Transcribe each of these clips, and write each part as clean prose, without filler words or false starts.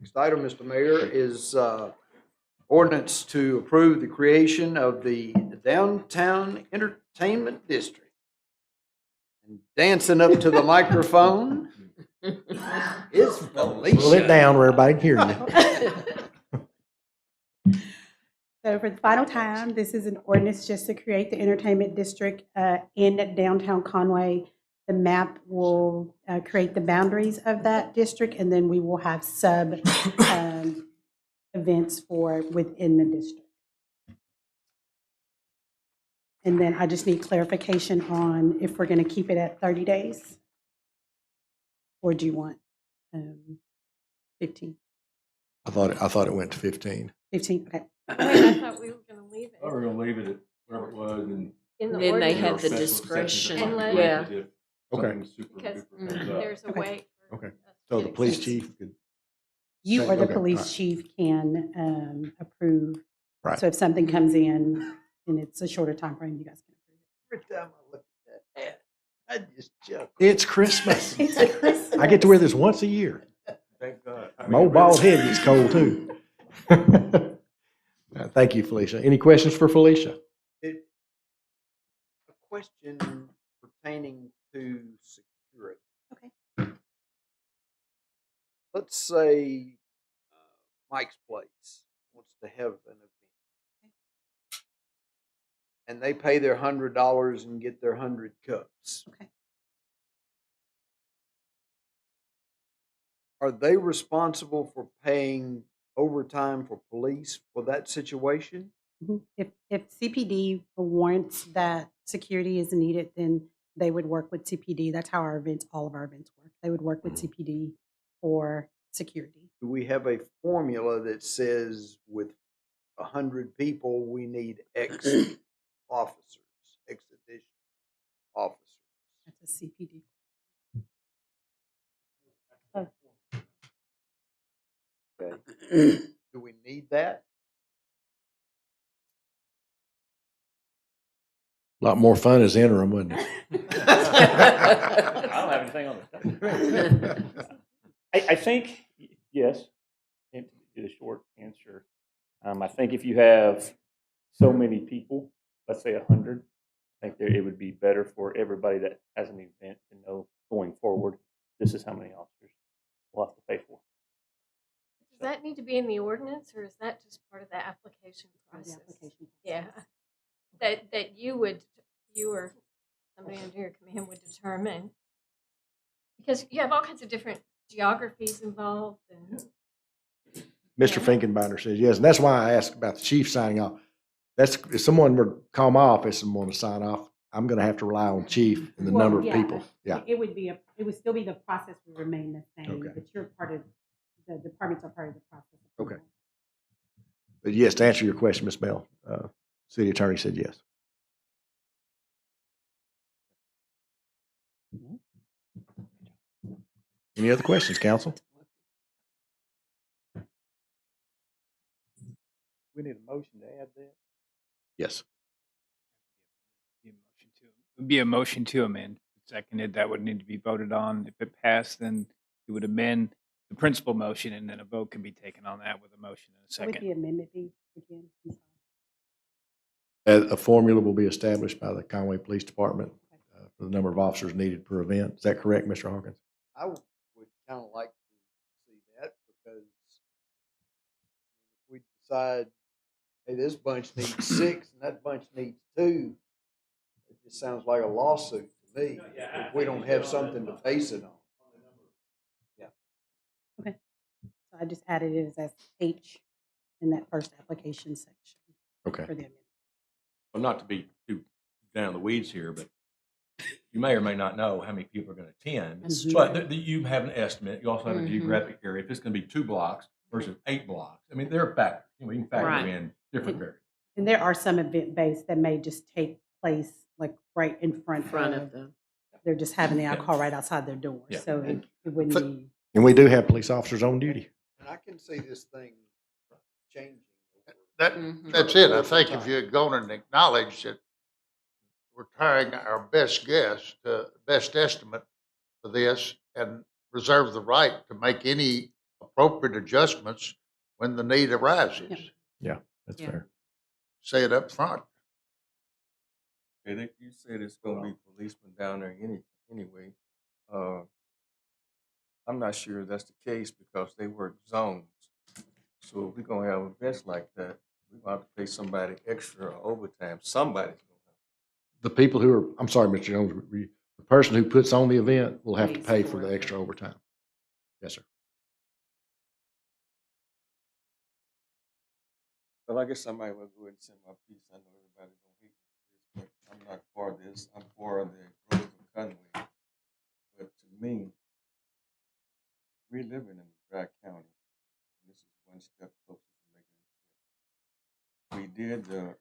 Next item, Mr. Mayor, is ordinance to approve the creation of the Downtown Entertainment District. And dancing up to the microphone is Felicia. Pull it down where everybody can hear you. So for the final time, this is an ordinance just to create the entertainment district in downtown Conway. The map will create the boundaries of that district, and then we will have sub events for within the district. And then I just need clarification on if we're going to keep it at 30 days, or do you want 15? I thought it went to 15. 15, okay. I thought we were going to leave it. I was going to leave it at where it was, and In the Then they ordinance. had the special discretion. exceptions And that might let- make it if Okay. something super Because duper comes up. there's a Okay. way. for Okay. us to So the get police exemptions. chief could, You Say- or the okay, police alright. chief can approve. Right. So if something comes in and it's a shorter time frame, you guys can approve it. Every time I look at that ad, I just chuckle. it's Christmas. It's Christmas. I get to wear this once a year. Thank God. I mean, My old bald head gets cold too. Thank you, Felicia. Any questions for Felicia? A question pertaining to security. Okay. Let's say Mike's Place wants to have an event. And they pay their $100 and get their 100 cups. Okay. Are they responsible for paying overtime for police for that situation? Mhm. If CPD warrants that security is needed, then they would work with CPD. That's how our events, all of our events work. They would work with CPD for security. Do we have a formula that says with 100 people, we need X officers, X additional officers? That's a CPD. Okay. Do we need that? A lot more fun as interim, wouldn't it? I don't have anything on this. I think, yes, to the short answer. I think if you have so many people, let's say 100, I think it would be better for everybody that has an event to know going forward, this is how many officers we'll have to pay for. Does that need to be in the ordinance, or is that just part of the application The process? application Yeah, process. that you or somebody under your command would determine. Because you have all kinds of different geographies involved and. Mr. Finkenbinder says yes, and that's why I asked about the chief signing off. That's, if someone were to call my office and want to sign off, I'm going to have to rely on chief and the Well, number of yeah, people. Yeah. It would be it would still be the process would remain the same, Okay. but you're part of the departments are part of the process. Okay. But yes, to answer your question, Ms. Bell, city attorney said yes. Any other questions, council? We need a motion to add that. Yes. Would be a motion to amend. Seconded, that would need to be voted on. If it passed, then it would amend the principal motion, and then a vote can be taken on that with a motion and a Would the second. amendment be again? I'm sorry. A formula will be established by the Conway Police Department for the number of officers needed per event. Is that correct, Mr. Hawkins? I would kind of like to see that because if we decide, hey, this bunch needs 6 and that bunch needs 2, it just sounds like a lawsuit to me if we don't have something to base it on. So I just added it as H in that first application section Okay. for the amendment. Well, not to be too down in the weeds here, but you may or may not know how many people are going to attend. That's true. But you have an estimate. You also have a geographic area. If it's going to be 2 blocks versus 8 blocks, I mean, there are factors. We can factor Right. in different variables. And there are some event-based that may just take place like right in front Of them. They're just having the alcohol right outside their door. Yeah. So it wouldn't be. And we do have police officers on duty. And I can see this thing changing. That's it. I think if you're going to acknowledge that we're trying our best guess, best estimate for this, and reserve the right to make any appropriate adjustments when the need arises. That's Yeah. fair. Say it up front. And you said it's gonna be policemen down there anyway. I'm not sure that's the case because they work zones. So if we're gonna have events like that, we're gonna have to pay somebody extra overtime. Somebody's gonna have. The people who are, I'm sorry, Mr. Jones, the person who puts on the event will have to Pays pay for for the it. extra overtime. Yes, sir. Well, I guess somebody will go ahead and send my piece. I know everybody's gonna hate this, but I'm not for this. I'm for the growth of Conway. But to me, we're living in Dry County. And this is one step closer to making it. We did the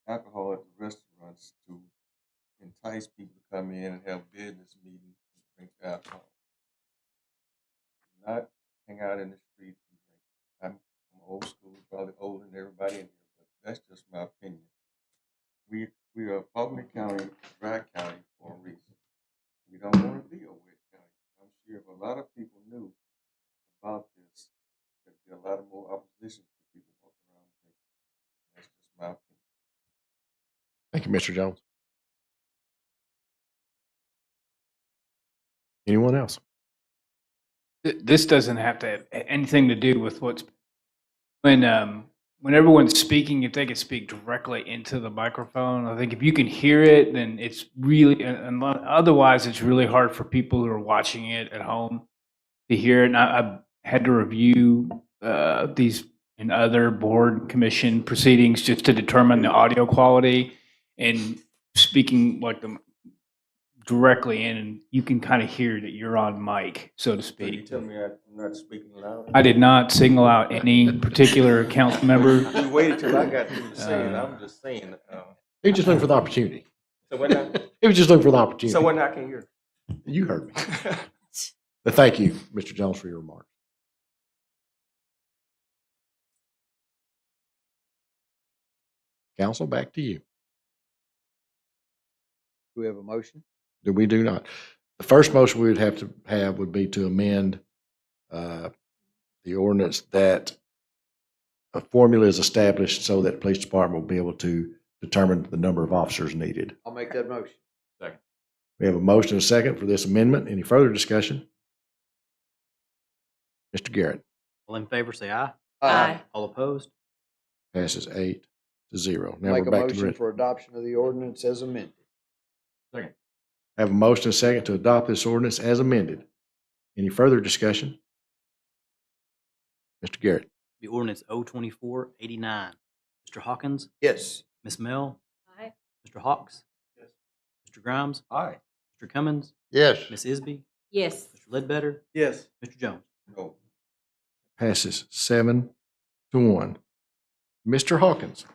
alcohol at the restaurants to entice people to come in and have business meetings and drink alcohol. Not hang out in the street and drink. I'm old school, probably older than everybody in here, but that's just my opinion. We are Public County, Dry County for a reason. We don't want to be a wet county. I'm sure if a lot of people knew about this, there'd be a lot of more opposition to people walking around drinking. That's just my opinion. Thank you, Mr. Jones. Anyone else? This doesn't have to have anything to do with when everyone's speaking, if they could speak directly into the microphone. I think if you can hear it, then it's really, and otherwise it's really hard for people who are watching it at home to hear it. And I've had to review these and other board commission proceedings just to determine the audio quality, and speaking like the directly in, and you can kind of hear that you're on mic, so to So you speak. tell me I'm not speaking loud? I did not single out any particular council member. You waited till I got through saying, I'm just saying, He was just looking for the opportunity. so when I, He was just looking for the opportunity. so when I can hear. You heard me. But thank you, Mr. Jones, for your remarks. Council, back to you. Do we have a motion? We do not. The first motion we would have to have would be to amend the ordinance that a formula is established so that the police department will be able to determine the number of officers needed. I'll make that motion. Second. We have a motion and a second for this amendment. Any further discussion? Mr. Garrett. All in favor, say aye. Aye. All opposed? Passes 8-0. Now Make we're a back to the motion rest. for adoption of the ordinance as amended. Second. I have a motion and a second to adopt this ordinance as amended. Any further discussion? Mr. Garrett. The ordinance 02489. Mr. Hawkins, Yes. Ms. Mel, Aye. Mr. Hawks, Yes. Mr. Grimes, Aye. Mr. Cummins, Yes. Ms. Isby, Yes. Mr. Ledbetter, Yes. Mr. Jones. No. Passes 7-1. Mr. Hawkins.